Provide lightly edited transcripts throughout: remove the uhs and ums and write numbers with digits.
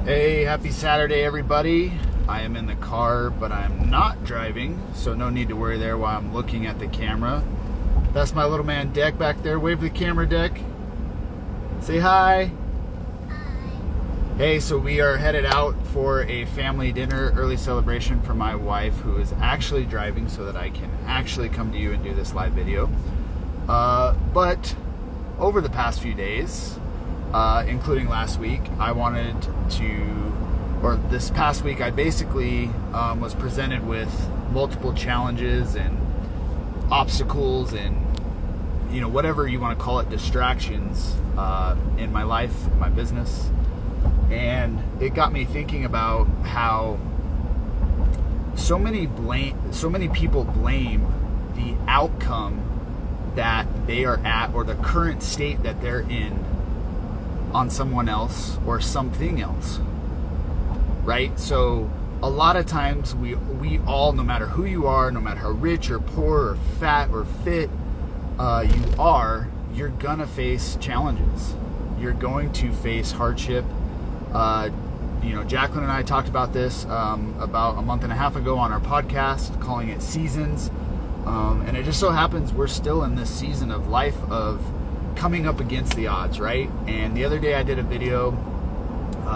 Hey, happy Saturday, everybody. I am in the car, but I'm not driving, so no need to worry there while I'm looking at the camera. That's my little man, Deck, back there. Wave to the camera, Deck. Say hi. Hi. Hey, so we are headed out for a family dinner, early celebration for my wife, who is actually driving so that I can actually come to you and do this live video. But over the past few days, including last week, this past week, I basically was presented with multiple challenges and obstacles and, whatever you want to call it, distractions in my life, my business. And it got me thinking about how so many people blame the outcome that they are at or the current state that they're in on someone else or something else, right? So a lot of times we all, no matter who you are, no matter how rich or poor or fat or fit you are, you're gonna face challenges. You're going to face hardship. Jacqueline and I talked about this about a month and a half ago on our podcast, calling it seasons. And it just so happens we're still in this season of life of coming up against the odds, right? And the other day I did a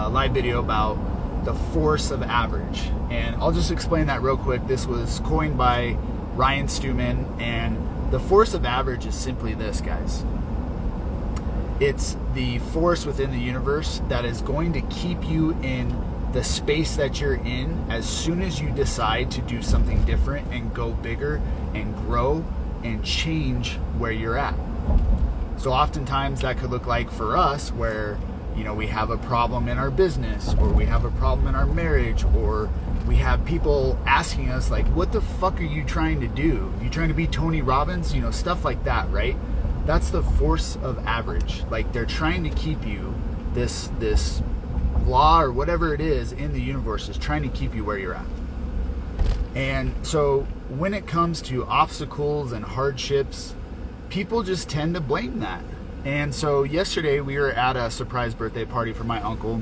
live video about the force of average. And I'll just explain that real quick. This was coined by Ryan Stewman, and the force of average is simply this, guys. It's the force within the universe that is going to keep you in the space that you're in as soon as you decide to do something different and go bigger and grow and change where you're at. So oftentimes that could look like for us where, we have a problem in our business, or we have a problem in our marriage, or we have people asking us like, what the fuck are you trying to do? You trying to be Tony Robbins? Stuff like that, right? That's the force of average. Like, they're trying to keep you, this law or whatever it is in the universe is trying to keep you where you're at. And so when it comes to obstacles and hardships, people just tend to blame that. And so yesterday we were at a surprise birthday party for my uncle,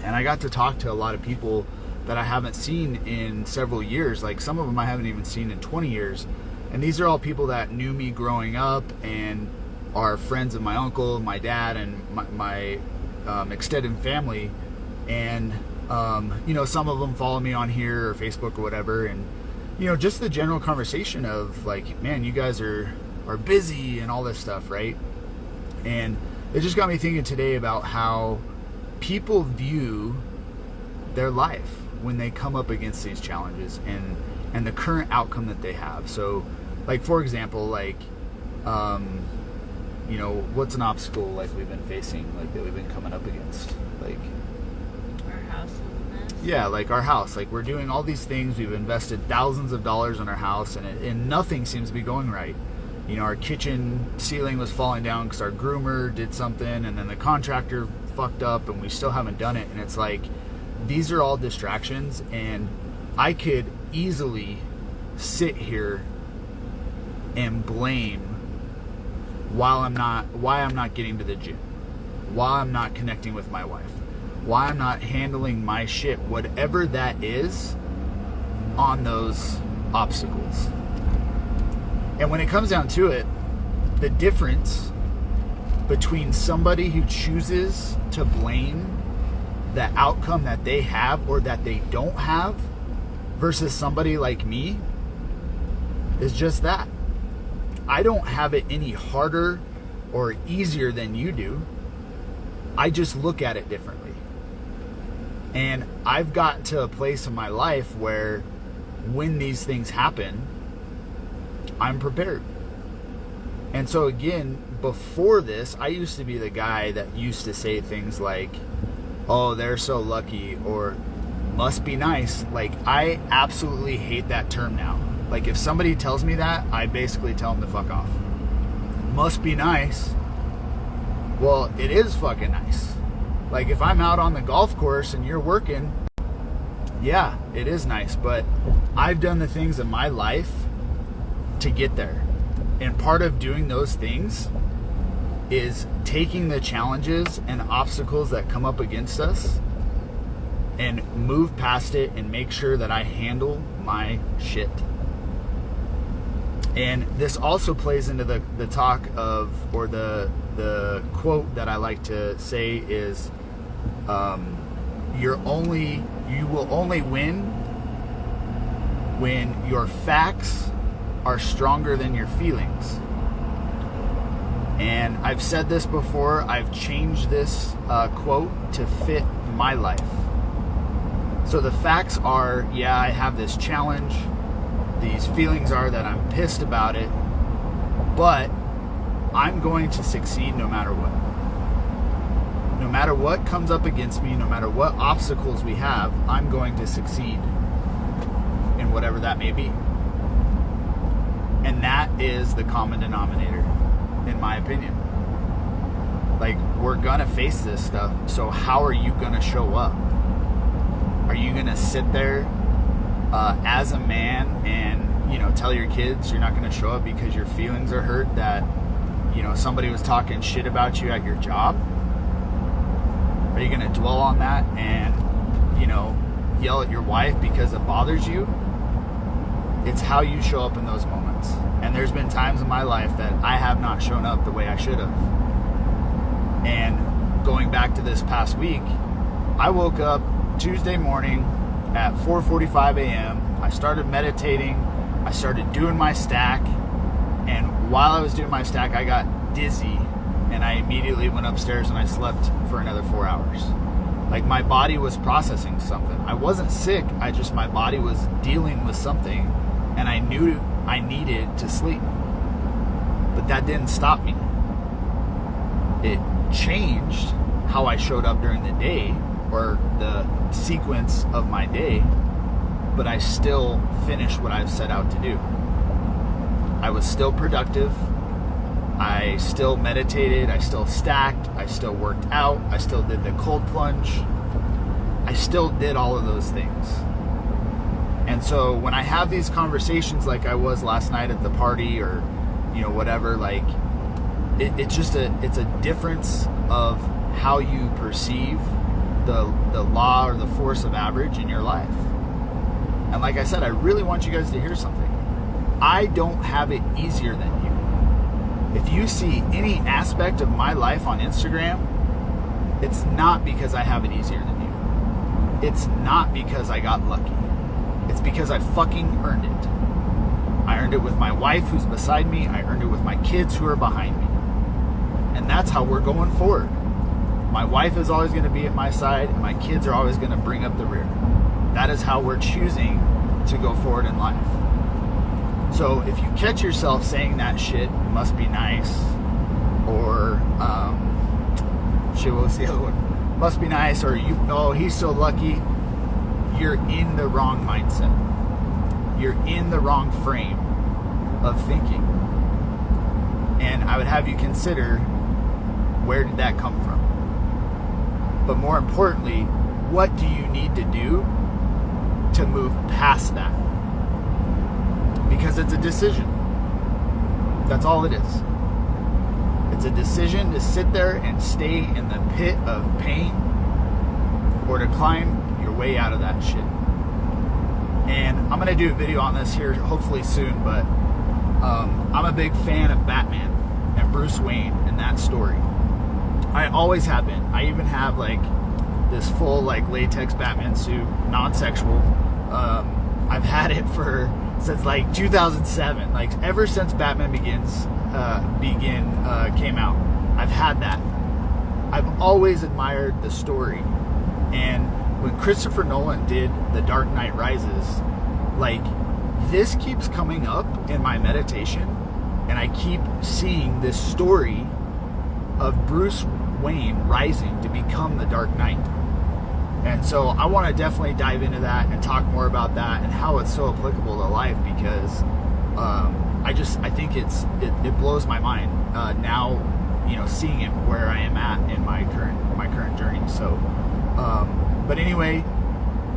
and I got to talk to a lot of people that I haven't seen in several years. Like, some of them I haven't even seen in 20 years. And these are all people that knew me growing up and are friends of my uncle, my dad, and my extended family. And, some of them follow me on here or Facebook or whatever. And, just the general conversation of like, man, you guys are busy and all this stuff, right? And it just got me thinking today about how people view their life when they come up against these challenges and the current outcome that they have. So, like, for example, what's an obstacle like we've been facing, like that we've been coming up against? Like, Our house is a mess. Yeah, like our house. Like, we're doing all these things. We've invested thousands of dollars in our house, and nothing seems to be going right. Our kitchen ceiling was falling down because our groomer did something, and then the contractor fucked up, and we still haven't done it. And it's like, these are all distractions, and I could easily sit here and blame why I'm not getting to the gym, why I'm not connecting with my wife, why I'm not handling my shit, whatever that is, on those obstacles. And when it comes down to it, the difference between somebody who chooses to blame the outcome that they have or that they don't have versus somebody like me is just that. I don't have it any harder or easier than you do. I just look at it differently. And I've gotten to a place in my life where when these things happen, I'm prepared. And so again, before this, I used to be the guy that used to say things like, oh, they're so lucky, or must be nice. Like, I absolutely hate that term now. Like, if somebody tells me that, I basically tell them to fuck off. Must be nice. Well, it is fucking nice. Like, if I'm out on the golf course and you're working, yeah, it is nice. But I've done the things in my life to get there. And part of doing those things is taking the challenges and obstacles that come up against us and move past it and make sure that I handle my shit. And this also plays into the talk of, or the quote that I like to say is, you will only win when your facts are stronger than your feelings. And I've said this before, I've changed this quote to fit my life. So the facts are, yeah, I have this challenge. These feelings are that I'm pissed about it, but I'm going to succeed no matter what. No matter what comes up against me, no matter what obstacles we have, I'm going to succeed in whatever that may be. And that is the common denominator, in my opinion. Like, we're gonna face this stuff, so how are you gonna show up? Are you gonna sit there as a man and, you know, tell your kids you're not gonna show up because your feelings are hurt that, you know, somebody was talking shit about you at your job? Are you gonna dwell on that and, you know, yell at your wife because it bothers you? It's how you show up in those moments. And there's been times in my life that I have not shown up the way I should have. And going back to this past week, I woke up Tuesday morning at 4:45 a.m. I started meditating. I started doing my stack. And while I was doing my stack, I got dizzy. And I immediately went upstairs and I slept for another 4 hours. Like, my body was processing something. I wasn't sick. My body was dealing with something. And I knew I needed to sleep. But that didn't stop me. It changed how I showed up during the day, or the sequence of my day, but I still finished what I've set out to do. I was still productive. I still meditated. I still stacked. I still worked out. I still did the cold plunge. I still did all of those things. And so when I have these conversations like I was last night at the party, or, you know, whatever, like, it's a difference of how you perceive the law or the force of average in your life. And like I said, I really want you guys to hear something. I don't have it easier than you. If you see any aspect of my life on Instagram, it's not because I have it easier than you. It's not because I got lucky. It's because I fucking earned it. I earned it with my wife who's beside me. I earned it with my kids who are behind me. And that's how we're going forward. My wife is always going to be at my side, and my kids are always going to bring up the rear. That is how we're choosing to go forward in life. So if you catch yourself saying that shit must be nice, or shit, what was the other one? Must be nice, or he's so lucky. You're in the wrong mindset. You're in the wrong frame of thinking. And I would have you consider, where did that come from? But more importantly, what do you need to do to move past that? Because it's a decision. That's all it is. It's a decision to sit there and stay in the pit of pain, or to climb your way out of that shit. And I'm going to do a video on this here hopefully soon, but I'm a big fan of Batman and Bruce Wayne and that story. I always have been. I even have like this full like latex Batman suit, non-sexual. I've had it since like 2007. Like, ever since Batman came out, I've had that. I've always admired the story. And when Christopher Nolan did The Dark Knight Rises, like, this keeps coming up in my meditation, and I keep seeing this story of Bruce Wayne rising to become the Dark Knight. And so I want to definitely dive into that and talk more about that and how it's so applicable to life, because I think it blows my mind now, you know, seeing it where I am at in my current journey. So but anyway,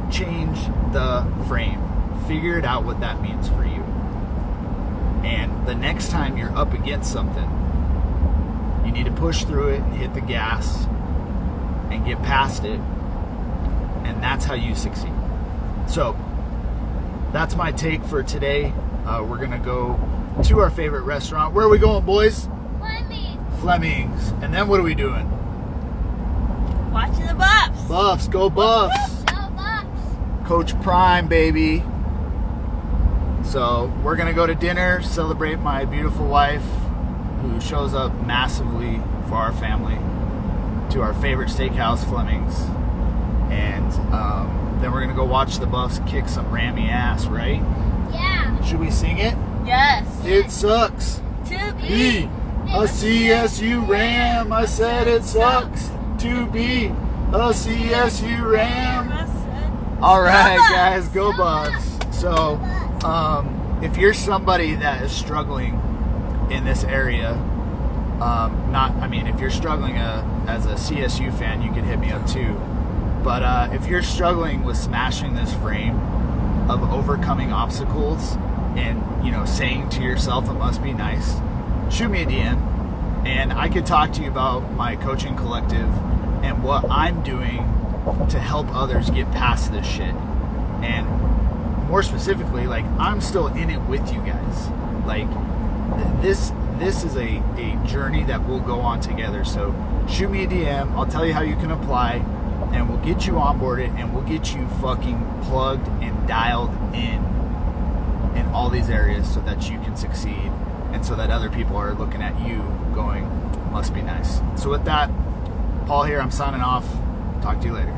change the frame. Figure it out what that means for you. And the next time you're up against something, you need to push through it and hit the gas and get past it, and that's how you succeed. So that's my take for today. We're gonna go to our favorite restaurant. Where are we going, boys? Fleming's. And then what are we doing? Watching the Buffs. Buffs, go Buffs. Go Buffs. Coach Prime, baby. So we're gonna go to dinner, celebrate my beautiful wife, who shows up massively for our family, to our favorite steakhouse, Fleming's. And then we're gonna go watch the Buffs kick some Rammy ass, right? Yeah. Should we sing it? Yes. It sucks. To Be a CSU Ram. I said it sucks to be a CSU Ram. All right, guys, go Buffs. So, if you're somebody that is struggling in this area, if you're struggling as a CSU fan, you can hit me up too. But if you're struggling with smashing this frame of overcoming obstacles and, saying to yourself, it must be nice, shoot me a DM, and I could talk to you about my coaching collective and what I'm doing to help others get past this shit. And more specifically, I'm still in it with you guys. This is a journey that we'll go on together. So shoot me a DM. I'll tell you how you can apply, and we'll get you onboarded, and we'll get you fucking plugged and dialed in all these areas so that you can succeed, and so that other people are looking at you going, must be nice. So with that, Paul here, I'm signing off. Talk to you later.